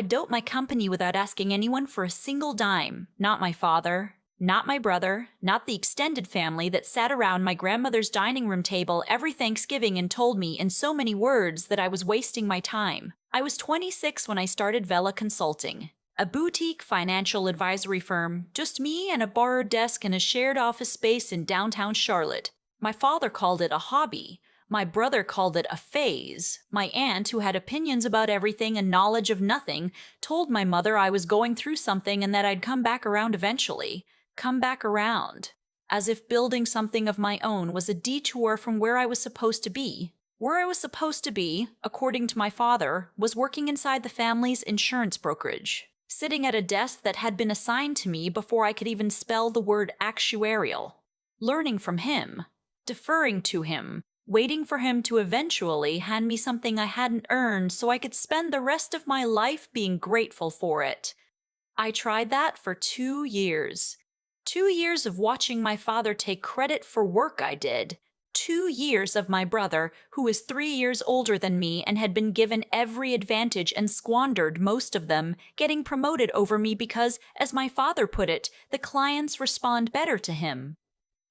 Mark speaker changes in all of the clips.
Speaker 1: I built my company without asking anyone for a single dime. Not my father, not my brother, not the extended family that sat around my grandmother's dining room table every Thanksgiving and told me in so many words that I was wasting my time. I was 26 when I started Vela Consulting, a boutique financial advisory firm, just me and a borrowed desk in a shared office space in downtown Charlotte. My father called it a hobby. My brother called it a phase. My aunt, who had opinions about everything and knowledge of nothing, told my mother I was going through something and that I'd come back around eventually. Come back around. As if building something of my own was a detour from where I was supposed to be. Where I was supposed to be, according to my father, was working inside the family's insurance brokerage, sitting at a desk that had been assigned to me before I could even spell the word actuarial. Learning from him. Deferring to him. Waiting for him to eventually hand me something I hadn't earned so I could spend the rest of my life being grateful for it. I tried that for 2 years. 2 years of watching my father take credit for work I did. 2 years of my brother, who was 3 years older than me and had been given every advantage and squandered most of them, getting promoted over me because, as my father put it, the clients respond better to him.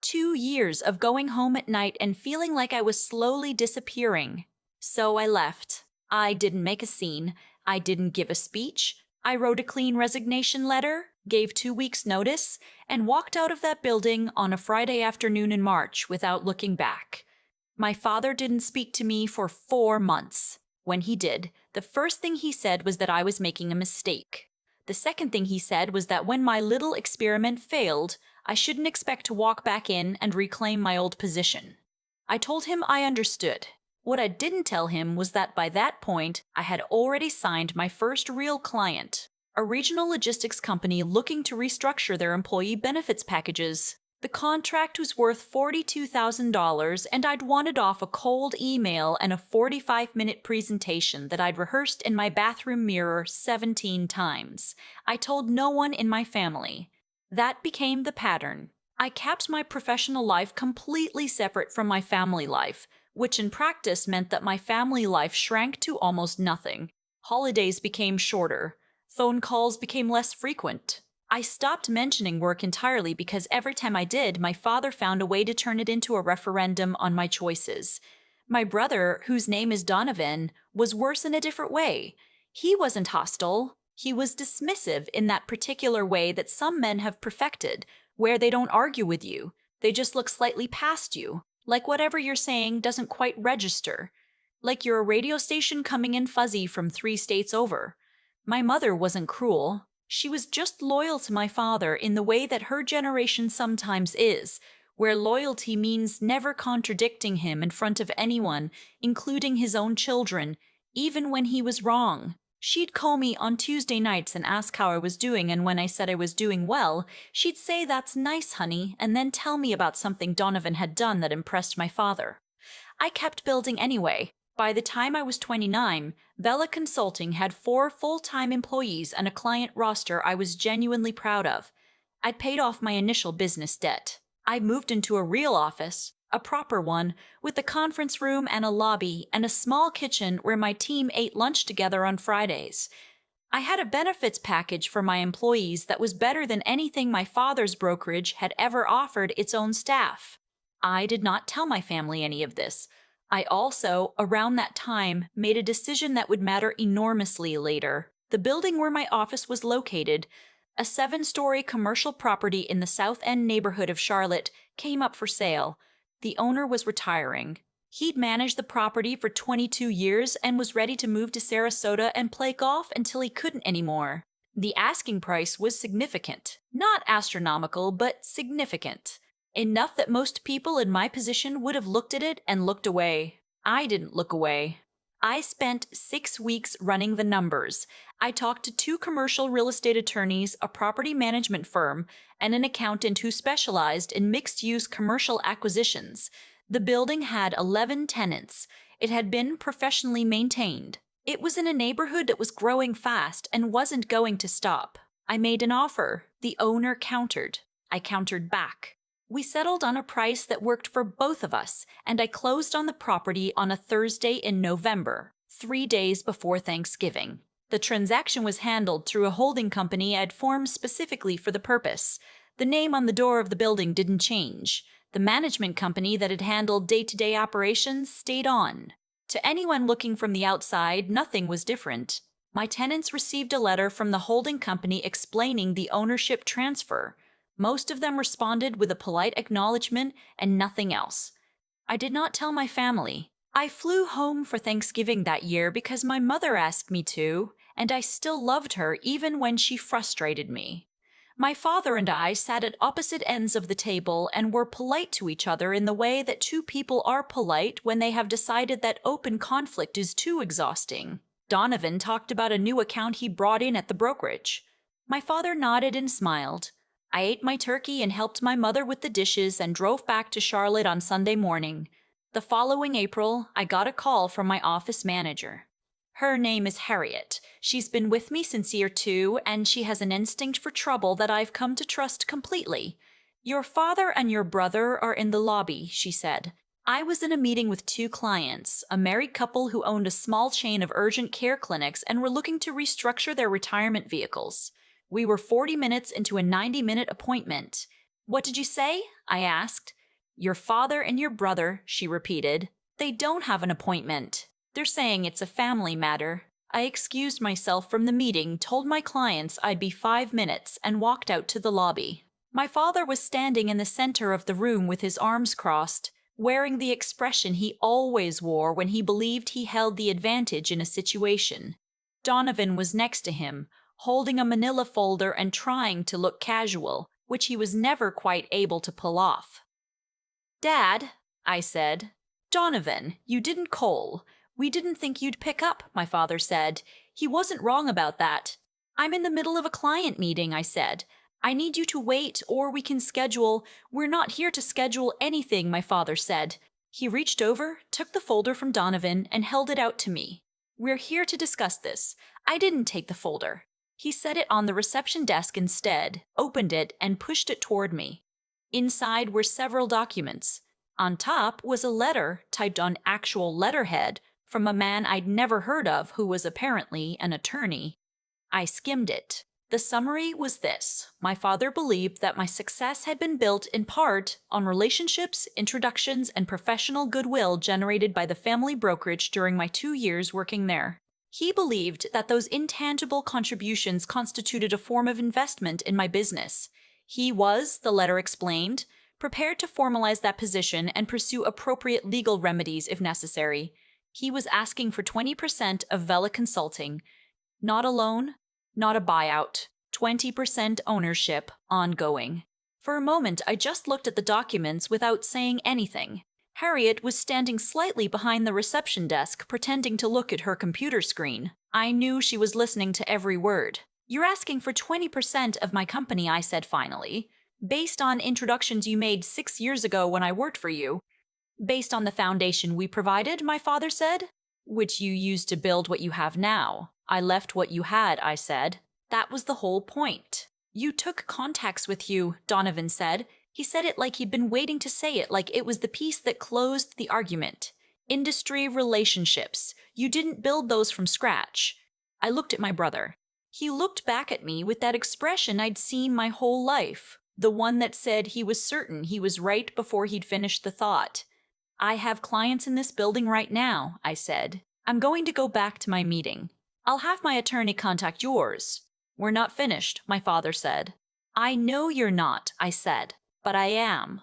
Speaker 1: 2 years of going home at night and feeling like I was slowly disappearing. So I left. I didn't make a scene. I didn't give a speech. I wrote a clean resignation letter, gave 2 weeks' notice, and walked out of that building on a Friday afternoon in March without looking back. My father didn't speak to me for 4 months. When he did, the first thing he said was that I was making a mistake. The second thing he said was that when my little experiment failed, I shouldn't expect to walk back in and reclaim my old position. I told him I understood. What I didn't tell him was that by that point, I had already signed my first real client, a regional logistics company looking to restructure their employee benefits packages. The contract was worth $42,000, and I'd wanted off a cold email and a 45-minute presentation that I'd rehearsed in my bathroom mirror 17 times. I told no one in my family. That became the pattern. I kept my professional life completely separate from my family life, which in practice meant that my family life shrank to almost nothing. Holidays became shorter. Phone calls became less frequent. I stopped mentioning work entirely because every time I did, my father found a way to turn it into a referendum on my choices. My brother, whose name is Donovan, was worse in a different way. He wasn't hostile. He was dismissive in that particular way that some men have perfected, where they don't argue with you. They just look slightly past you, like whatever you're saying doesn't quite register. Like you're a radio station coming in fuzzy from 3 states over. My mother wasn't cruel. She was just loyal to my father in the way that her generation sometimes is, where loyalty means never contradicting him in front of anyone, including his own children, even when he was wrong. She'd call me on Tuesday nights and ask how I was doing, and when I said I was doing well, she'd say, "That's nice, honey," and then tell me about something Donovan had done that impressed my father. I kept building anyway. By the time I was 29, Vela Consulting had 4 full-time employees and a client roster I was genuinely proud of. I'd paid off my initial business debt. I moved into a real office, a proper one, with a conference room and a lobby and a small kitchen where my team ate lunch together on Fridays. I had a benefits package for my employees that was better than anything my father's brokerage had ever offered its own staff. I did not tell my family any of this. I also, around that time, made a decision that would matter enormously later. The building where my office was located, a 7-story commercial property in the South End neighborhood of Charlotte, came up for sale. The owner was retiring. He'd managed the property for 22 years and was ready to move to Sarasota and play golf until he couldn't anymore. The asking price was significant. Not astronomical, but significant. Enough that most people in my position would have looked at it and looked away. I didn't look away. I spent 6 weeks running the numbers. I talked to 2 commercial real estate attorneys, a property management firm, and an accountant who specialized in mixed-use commercial acquisitions. The building had 11 tenants. It had been professionally maintained. It was in a neighborhood that was growing fast and wasn't going to stop. I made an offer. The owner countered. I countered back. We settled on a price that worked for both of us, and I closed on the property on a Thursday in November, 3 days before Thanksgiving. The transaction was handled through a holding company I'd formed specifically for the purpose. The name on the door of the building didn't change. The management company that had handled day-to-day operations stayed on. To anyone looking from the outside, nothing was different. My tenants received a letter from the holding company explaining the ownership transfer. Most of them responded with a polite acknowledgement and nothing else. I did not tell my family. I flew home for Thanksgiving that year because my mother asked me to, and I still loved her even when she frustrated me. My father and I sat at opposite ends of the table and were polite to each other in the way that two people are polite when they have decided that open conflict is too exhausting. Donovan talked about a new account he brought in at the brokerage. My father nodded and smiled. I ate my turkey and helped my mother with the dishes and drove back to Charlotte on Sunday morning. The following April, I got a call from my office manager. Her name is Harriet. She's been with me since year 2, and she has an instinct for trouble that I've come to trust completely. Your father and your brother are in the lobby, she said. I was in a meeting with 2 clients, a married couple who owned a small chain of urgent care clinics and were looking to restructure their retirement vehicles. We were 40 minutes into a 90-minute appointment. What did you say? I asked. Your father and your brother, she repeated. They don't have an appointment. They're saying it's a family matter. I excused myself from the meeting, told my clients I'd be 5 minutes, and walked out to the lobby. My father was standing in the center of the room with his arms crossed, wearing the expression he always wore when he believed he held the advantage in a situation. Donovan was next to him, holding a manila folder and trying to look casual, which he was never quite able to pull off. Dad, I said. Donovan, you didn't call. We didn't think you'd pick up, my father said. He wasn't wrong about that. I'm in the middle of a client meeting, I said. I need you to wait, or we can schedule. We're not here to schedule anything, my father said. He reached over, took the folder from Donovan, and held it out to me. We're here to discuss this. I didn't take the folder. He set it on the reception desk instead, opened it, and pushed it toward me. Inside were several documents. On top was a letter typed on actual letterhead from a man I'd never heard of who was apparently an attorney. I skimmed it. The summary was this. My father believed that my success had been built in part on relationships, introductions, and professional goodwill generated by the family brokerage during my 2 years working there. He believed that those intangible contributions constituted a form of investment in my business. He was, the letter explained, prepared to formalize that position and pursue appropriate legal remedies if necessary. He was asking for 20% of Vela Consulting. Not a loan, not a buyout. 20% ownership, ongoing. For a moment, I just looked at the documents without saying anything. Harriet was standing slightly behind the reception desk, pretending to look at her computer screen. I knew she was listening to every word. You're asking for 20% of my company, I said finally. Based on introductions you made 6 years ago when I worked for you. Based on the foundation we provided, my father said. Which you used to build what you have now. I left what you had, I said. That was the whole point. You took contacts with you, Donovan said. He said it like he'd been waiting to say it, like it was the piece that closed the argument. Industry relationships. You didn't build those from scratch. I looked at my brother. He looked back at me with that expression I'd seen my whole life. The one that said he was certain he was right before he'd finished the thought. I have clients in this building right now, I said. I'm going to go back to my meeting. I'll have my attorney contact yours. We're not finished, my father said. I know you're not, I said, but I am.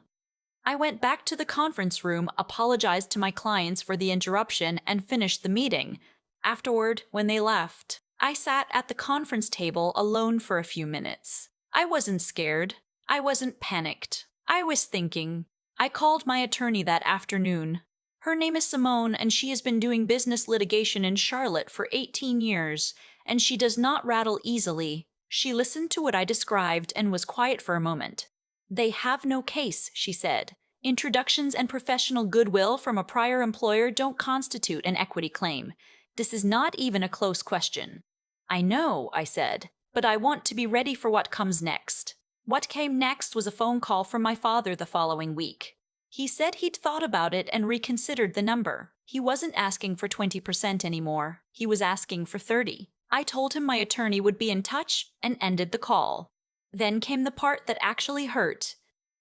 Speaker 1: I went back to the conference room, apologized to my clients for the interruption, and finished the meeting. Afterward, when they left, I sat at the conference table alone for a few minutes. I wasn't scared. I wasn't panicked. I was thinking. I called my attorney that afternoon. Her name is Simone, and she has been doing business litigation in Charlotte for 18 years, and she does not rattle easily. She listened to what I described and was quiet for a moment. They have no case, she said. Introductions and professional goodwill from a prior employer don't constitute an equity claim. This is not even a close question. I know, I said, but I want to be ready for what comes next. What came next was a phone call from my father the following week. He said he'd thought about it and reconsidered the number. He wasn't asking for 20% anymore. He was asking for 30. I told him my attorney would be in touch and ended the call. Then came the part that actually hurt.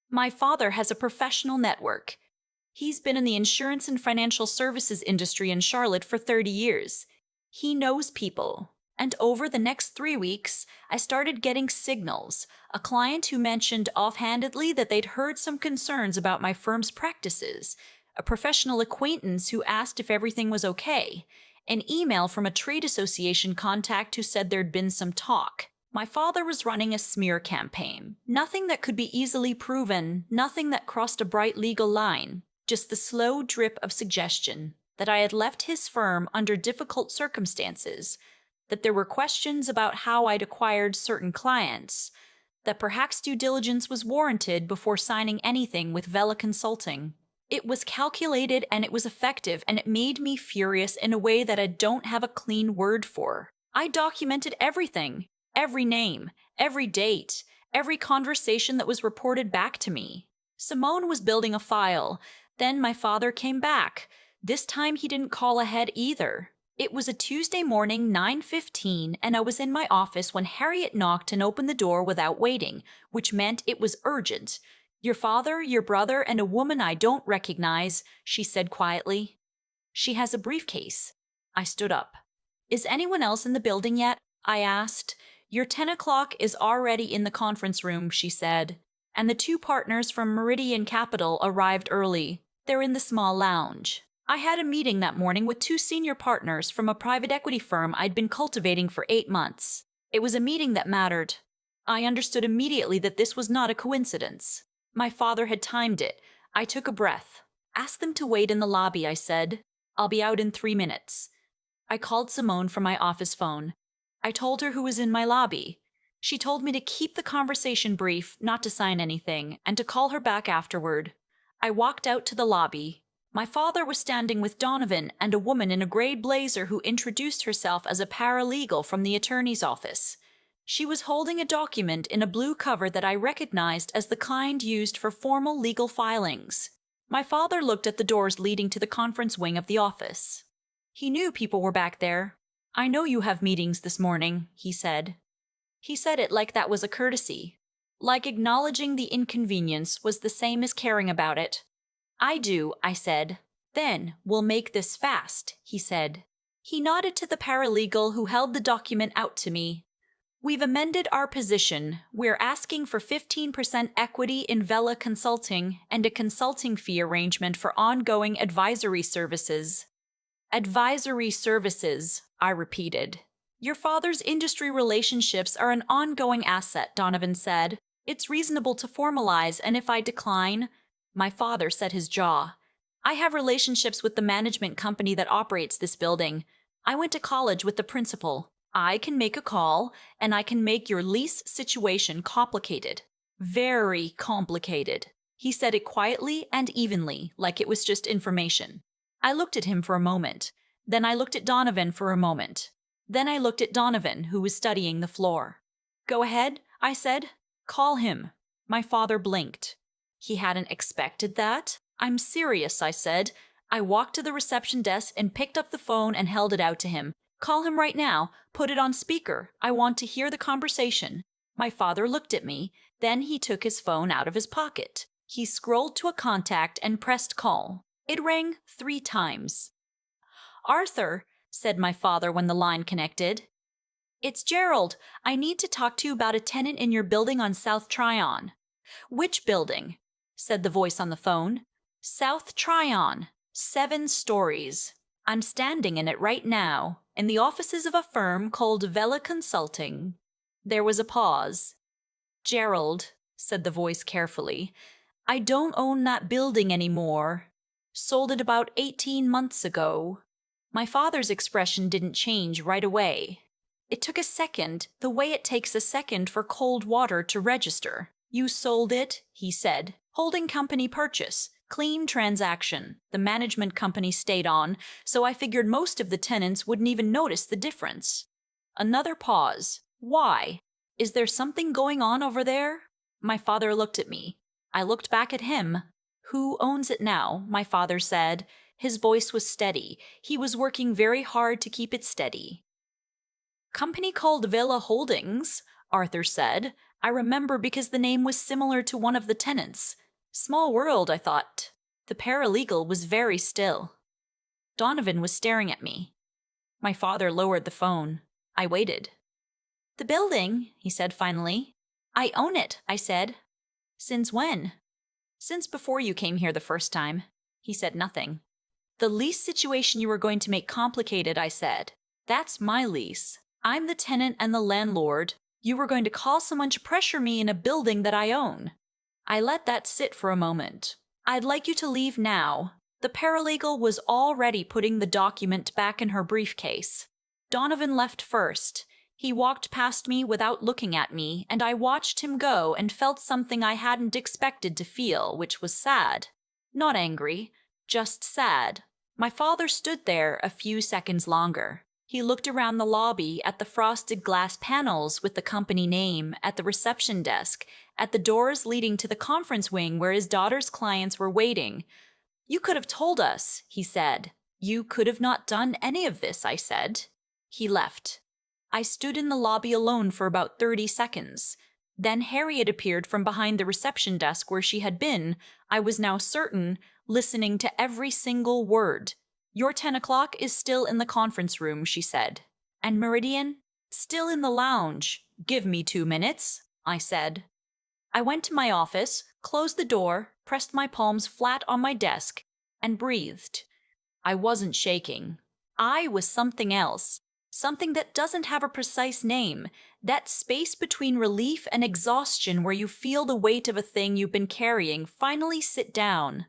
Speaker 1: My father has a professional network. He's been in the insurance and financial services industry in Charlotte for 30 years. He knows people. And over the next 3 weeks, I started getting signals. A client who mentioned offhandedly that they'd heard some concerns about my firm's practices. A professional acquaintance who asked if everything was okay. An email from a trade association contact who said there'd been some talk. My father was running a smear campaign. Nothing that could be easily proven, nothing that crossed a bright legal line. Just the slow drip of suggestion that I had left his firm under difficult circumstances, that there were questions about how I'd acquired certain clients, that perhaps due diligence was warranted before signing anything with Vela Consulting. It was calculated and it was effective, and it made me furious in a way that I don't have a clean word for. I documented everything, every name, every date, every conversation that was reported back to me. Simone was building a file. Then my father came back. This time he didn't call ahead either. It was a Tuesday morning, 9:15, and I was in my office when Harriet knocked and opened the door without waiting, which meant it was urgent. "Your father, your brother, and a woman I don't recognize," she said quietly. "She has a briefcase." I stood up. "Is anyone else in the building yet?" I asked. "Your 10 o'clock is already in the conference room," she said. "And the 2 partners from Meridian Capital arrived early. They're in the small lounge." I had a meeting that morning with 2 senior partners from a private equity firm I'd been cultivating for 8 months. It was a meeting that mattered. I understood immediately that this was not a coincidence. My father had timed it. I took a breath. "Ask them to wait in the lobby," I said. "I'll be out in 3 minutes." I called Simone from my office phone. I told her who was in my lobby. She told me to keep the conversation brief, not to sign anything, and to call her back afterward. I walked out to the lobby. My father was standing with Donovan and a woman in a gray blazer who introduced herself as a paralegal from the attorney's office. She was holding a document in a blue cover that I recognized as the kind used for formal legal filings. My father looked at the doors leading to the conference wing of the office. He knew people were back there. "I know you have meetings this morning," he said. He said it like that was a courtesy. Like acknowledging the inconvenience was the same as caring about it. "I do," I said. "Then we'll make this fast," he said. He nodded to the paralegal who held the document out to me. "We've amended our position. We're asking for 15% equity in Vela Consulting and a consulting fee arrangement for ongoing advisory services." "Advisory services," I repeated. "Your father's industry relationships are an ongoing asset," Donovan said. "It's reasonable to formalize, and if I decline—" My father set his jaw. "I have relationships with the management company that operates this building. I went to college with the principal. I can make a call, and I can make your lease situation complicated. Very complicated." He said it quietly and evenly, like it was just information. I looked at him for a moment. Then I looked at Donovan for a moment. Then I looked at Donovan, who was studying the floor. "Go ahead," I said. "Call him." My father blinked. He hadn't expected that. "I'm serious," I said. I walked to the reception desk and picked up the phone and held it out to him. "Call him right now. Put it on speaker. I want to hear the conversation." My father looked at me. Then he took his phone out of his pocket. He scrolled to a contact and pressed call. It rang 3 times. "Arthur," said my father when the line connected. "It's Gerald. I need to talk to you about a tenant in your building on South Tryon." "Which building?" said the voice on the phone. "South Tryon. 7 stories. I'm standing in it right now, in the offices of a firm called Vela Consulting." There was a pause. "Gerald," said the voice carefully, "I don't own that building anymore. Sold it about 18 months ago." My father's expression didn't change right away. It took a second, the way it takes a second for cold water to register. "You sold it," he said. "Holding company purchase. Clean transaction. The management company stayed on, so I figured most of the tenants wouldn't even notice the difference." Another pause. "Why? Is there something going on over there?" My father looked at me. I looked back at him. "Who owns it now?" my father said. His voice was steady. He was working very hard to keep it steady. Company called Villa Holdings, Arthur said. I remember because the name was similar to one of the tenants. Small world, I thought. The paralegal was very still. Donovan was staring at me. My father lowered the phone. I waited. The building, he said finally. I own it, I said. Since when? Since before you came here the first time. He said nothing. The lease situation you were going to make complicated, I said. That's my lease. I'm the tenant and the landlord. You were going to call someone to pressure me in a building that I own. I let that sit for a moment. I'd like you to leave now. The paralegal was already putting the document back in her briefcase. Donovan left first. He walked past me without looking at me, and I watched him go and felt something I hadn't expected to feel, which was sad. Not angry, just sad. My father stood there a few seconds longer. He looked around the lobby at the frosted glass panels with the company name, at the reception desk, at the doors leading to the conference wing where his daughter's clients were waiting. You could have told us, he said. You could have not done any of this, I said. He left. I stood in the lobby alone for about 30 seconds. Then Harriet appeared from behind the reception desk where she had been, I was now certain, listening to every single word. Your 10 o'clock is still in the conference room, she said. And Meridian? Still in the lounge. Give me 2 minutes, I said. I went to my office, closed the door, pressed my palms flat on my desk, and breathed. I wasn't shaking. I was something else. Something that doesn't have a precise name. That space between relief and exhaustion where you feel the weight of a thing you've been carrying finally sit down.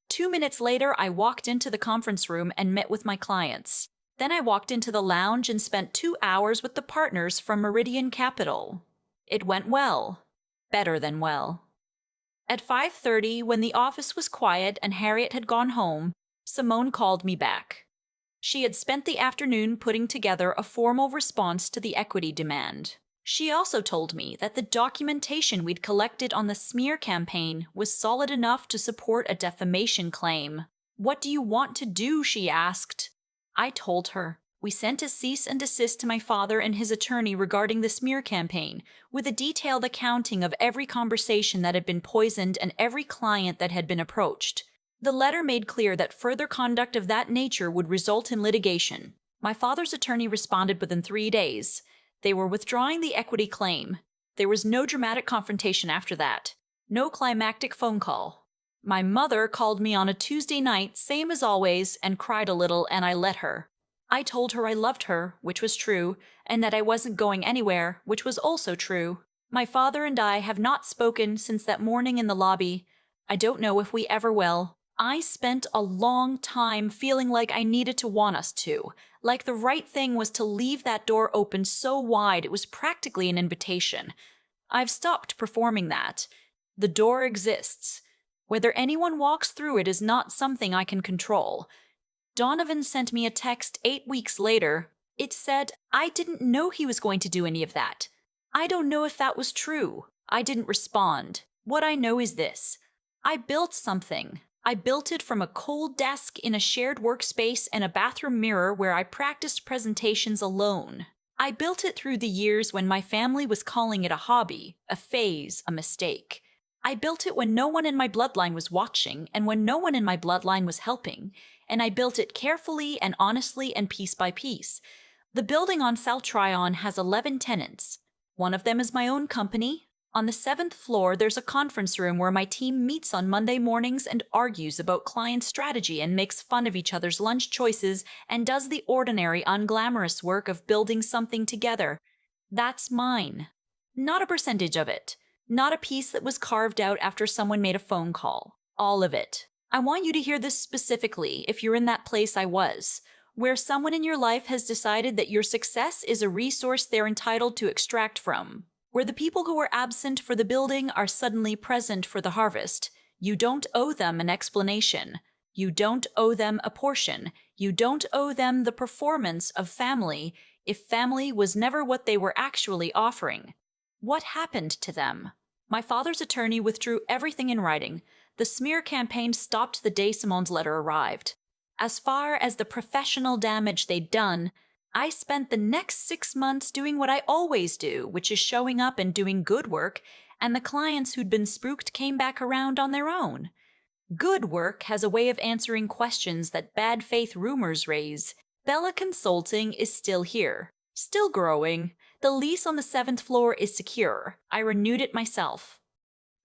Speaker 1: 2 minutes later, I walked into the conference room and met with my clients. Then I walked into the lounge and spent 2 hours with the partners from Meridian Capital. It went well. Better than well. At 5:30, when the office was quiet and Harriet had gone home, Simone called me back. She had spent the afternoon putting together a formal response to the equity demand. She also told me that the documentation we'd collected on the smear campaign was solid enough to support a defamation claim. What do you want to do? She asked. I told her. We sent a cease and desist to my father and his attorney regarding the smear campaign, with a detailed accounting of every conversation that had been poisoned and every client that had been approached. The letter made clear that further conduct of that nature would result in litigation. My father's attorney responded within 3 days. They were withdrawing the equity claim. There was no dramatic confrontation after that. No climactic phone call. My mother called me on a Tuesday night, same as always, and cried a little, and I let her. I told her I loved her, which was true, and that I wasn't going anywhere, which was also true. My father and I have not spoken since that morning in the lobby. I don't know if we ever will. I spent a long time feeling like I needed to want us to, like the right thing was to leave that door open so wide it was practically an invitation. I've stopped performing that. The door exists. Whether anyone walks through it is not something I can control. Donovan sent me a text 8 weeks later. It said, I didn't know he was going to do any of that. I don't know if that was true. I didn't respond. What I know is this. I built something. I built it from a cold desk in a shared workspace and a bathroom mirror where I practiced presentations alone. I built it through the years when my family was calling it a hobby, a phase, a mistake. I built it when no one in my bloodline was watching and when no one in my bloodline was helping, and I built it carefully and honestly and piece by piece. The building on South Tryon has 11 tenants. One of them is my own company. On the 7th floor, there's a conference room where my team meets on Monday mornings and argues about client strategy and makes fun of each other's lunch choices and does the ordinary, unglamorous work of building something together. That's mine. Not a percentage of it. Not a piece that was carved out after someone made a phone call. All of it. I want you to hear this specifically if you're in that place I was, where someone in your life has decided that your success is a resource they're entitled to extract from. Where the people who were absent for the building are suddenly present for the harvest. You don't owe them an explanation. You don't owe them a portion. You don't owe them the performance of family if family was never what they were actually offering. What happened to them? My father's attorney withdrew everything in writing. The smear campaign stopped the day Simone's letter arrived. As far as the professional damage they'd done, I spent the next 6 months doing what I always do, which is showing up and doing good work, and the clients who'd been spooked came back around on their own. Good work has a way of answering questions that bad faith rumors raise. Bella Consulting is still here, still growing. The lease on the 7th floor is secure. I renewed it myself.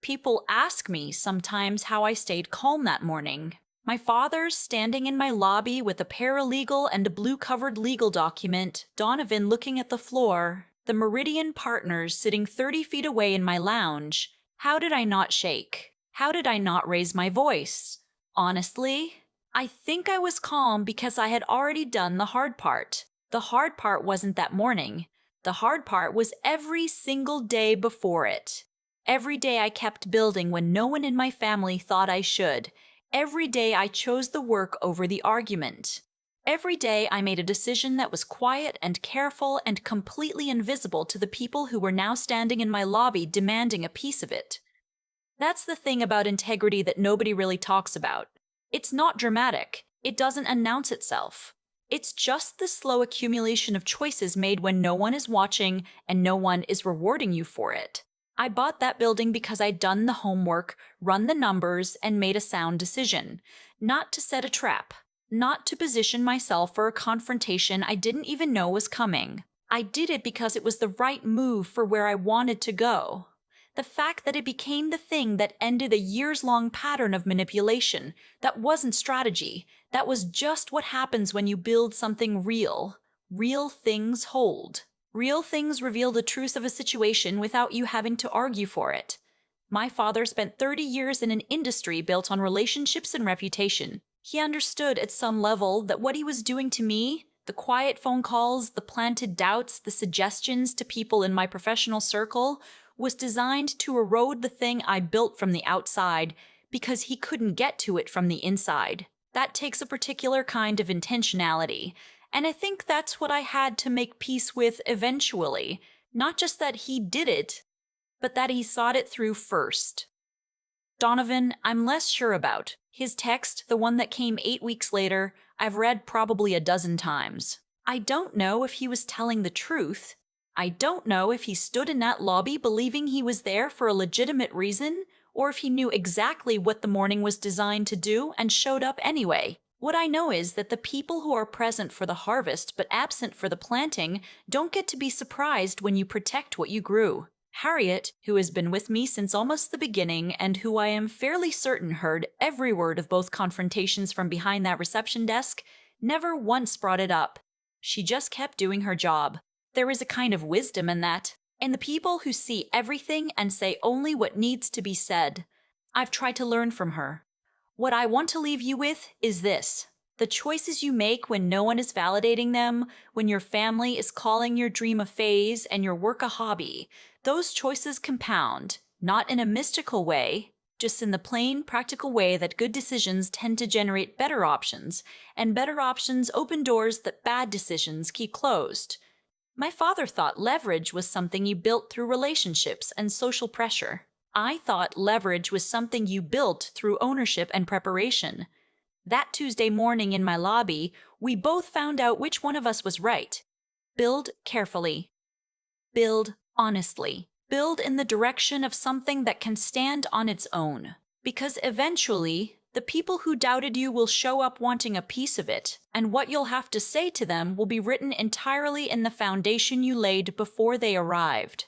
Speaker 1: People ask me sometimes how I stayed calm that morning. My father's standing in my lobby with a paralegal and a blue-covered legal document, Donovan looking at the floor, the Meridian partners sitting 30 feet away in my lounge. How did I not shake? How did I not raise my voice? Honestly, I think I was calm because I had already done the hard part. The hard part wasn't that morning. The hard part was every single day before it. Every day I kept building when no one in my family thought I should. Every day I chose the work over the argument. Every day I made a decision that was quiet and careful and completely invisible to the people who were now standing in my lobby demanding a piece of it. That's the thing about integrity that nobody really talks about. It's not dramatic. It doesn't announce itself. It's just the slow accumulation of choices made when no one is watching and no one is rewarding you for it. I bought that building because I'd done the homework, run the numbers, and made a sound decision. Not to set a trap. Not to position myself for a confrontation I didn't even know was coming. I did it because it was the right move for where I wanted to go. The fact that it became the thing that ended a years-long pattern of manipulation, that wasn't strategy. That was just what happens when you build something real. Real things hold. Real things reveal the truth of a situation without you having to argue for it. My father spent 30 years in an industry built on relationships and reputation. He understood at some level that what he was doing to me, the quiet phone calls, the planted doubts, the suggestions to people in my professional circle, was designed to erode the thing I built from the outside because he couldn't get to it from the inside. That takes a particular kind of intentionality. And I think that's what I had to make peace with eventually. Not just that he did it, but that he thought it through first. Donovan, I'm less sure about. His text, the one that came 8 weeks later, I've read probably a dozen times. I don't know if he was telling the truth. I don't know if he stood in that lobby believing he was there for a legitimate reason, or if he knew exactly what the morning was designed to do and showed up anyway. What I know is that the people who are present for the harvest but absent for the planting don't get to be surprised when you protect what you grew. Harriet, who has been with me since almost the beginning and who I am fairly certain heard every word of both confrontations from behind that reception desk, never once brought it up. She just kept doing her job. There is a kind of wisdom in that. And the people who see everything and say only what needs to be said. I've tried to learn from her. What I want to leave you with is this. The choices you make when no one is validating them, when your family is calling your dream a phase and your work a hobby, those choices compound, not in a mystical way, just in the plain, practical way that good decisions tend to generate better options, and better options open doors that bad decisions keep closed. My father thought leverage was something you built through relationships and social pressure. I thought leverage was something you built through ownership and preparation. That Tuesday morning in my lobby, we both found out which one of us was right. Build carefully. Build honestly. Build in the direction of something that can stand on its own. Because eventually, the people who doubted you will show up wanting a piece of it, and what you'll have to say to them will be written entirely in the foundation you laid before they arrived.